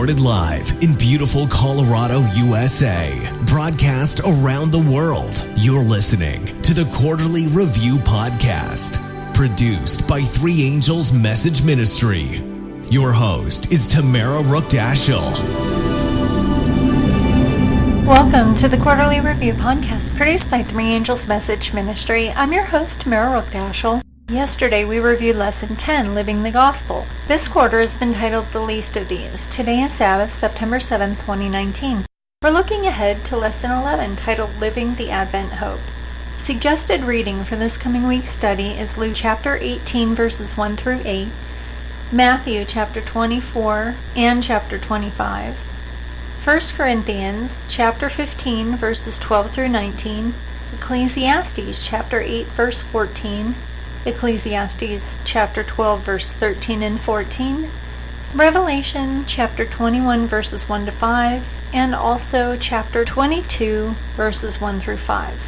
recorded live in beautiful Colorado, USA. Broadcast around the world. You're listening to the Quarterly Review Podcast, produced by Three Angels Message Ministry. Your host is Tamara Rookdashel. Welcome to the Quarterly Review Podcast, produced by Three Angels Message Ministry. I'm your host, Tamara Rookdashel. Yesterday we reviewed Lesson 10, Living the Gospel. This quarter has been titled The Least of These. Today is Sabbath, September 7th, 2019. We're looking ahead to Lesson 11, titled Living the Advent Hope. Suggested reading for this coming week's study is Luke chapter 18, verses 1 through 8, Matthew chapter 24 and chapter 25, 1 Corinthians chapter 15, verses 12 through 19, Ecclesiastes chapter 8, verse 14, Ecclesiastes chapter 12, verse 13 and 14, Revelation chapter 21, verses 1 to 5, and also chapter 22, verses 1 through 5.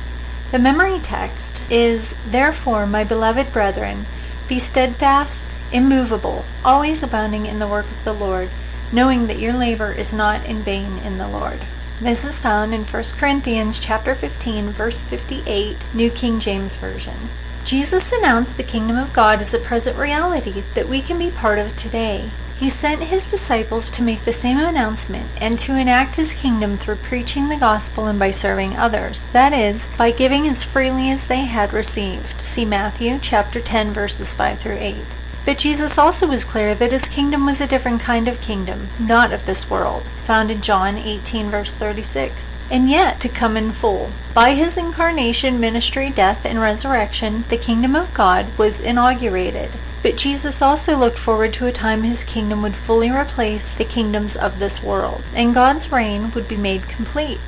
The memory text is, "Therefore, my beloved brethren, be steadfast, immovable, always abounding in the work of the Lord, knowing that your labor is not in vain in the Lord." This is found in 1 Corinthians chapter 15, verse 58, New King James Version. Jesus announced the kingdom of God as a present reality that we can be part of today. He sent his disciples to make the same announcement and to enact his kingdom through preaching the gospel and by serving others, that is, by giving as freely as they had received. See Matthew chapter 10, verses 5 through 8. But Jesus also was clear that his kingdom was a different kind of kingdom, not of this world, found in John 18, verse 36, and yet to come in full. By his incarnation, ministry, death, and resurrection, the kingdom of God was inaugurated. But Jesus also looked forward to a time his kingdom would fully replace the kingdoms of this world, and God's reign would be made complete.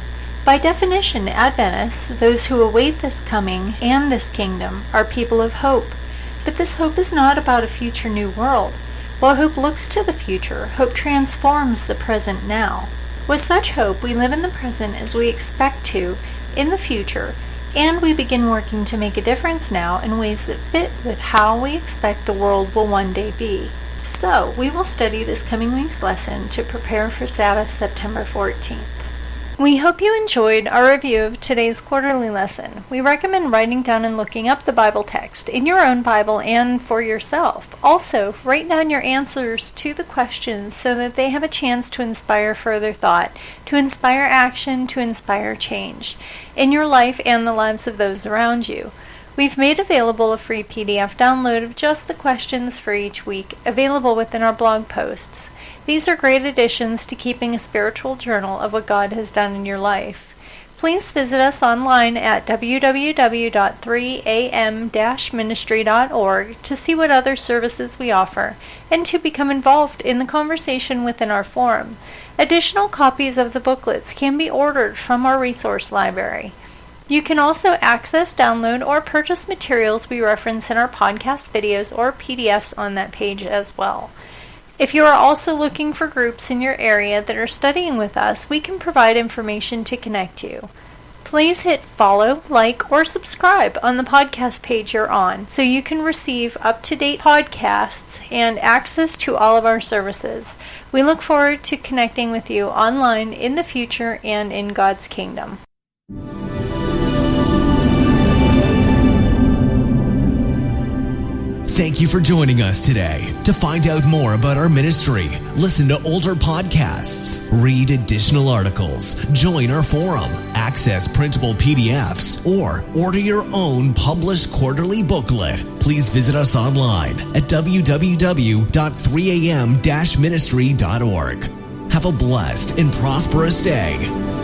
By definition, Adventists, those who await this coming and this kingdom, are people of hope. But this hope is not about a future new world. While hope looks to the future, hope transforms the present now. With such hope, we live in the present as we expect to in the future, and we begin working to make a difference now in ways that fit with how we expect the world will one day be. So, we will study this coming week's lesson to prepare for Sabbath, September 14th. We hope you enjoyed our review of today's quarterly lesson. We recommend writing down and looking up the Bible text in your own Bible and for yourself. Also, write down your answers to the questions so that they have a chance to inspire further thought, to inspire action, to inspire change in your life and the lives of those around you. We've made available a free PDF download of just the questions for each week, available within our blog posts. These are great additions to keeping a spiritual journal of what God has done in your life. Please visit us online at www.3am-ministry.org to see what other services we offer and to become involved in the conversation within our forum. Additional copies of the booklets can be ordered from our resource library. You can also access, download, or purchase materials we reference in our podcast videos or PDFs on that page as well. If you are also looking for groups in your area that are studying with us, we can provide information to connect you. Please hit follow, like, or subscribe on the podcast page you're on so you can receive up-to-date podcasts and access to all of our services. We look forward to connecting with you online in the future and in God's kingdom. Thank you for joining us today. To find out more about our ministry, listen to older podcasts, read additional articles, join our forum, access printable PDFs, or order your own published quarterly booklet, please visit us online at www.3am-ministry.org. Have a blessed and prosperous day.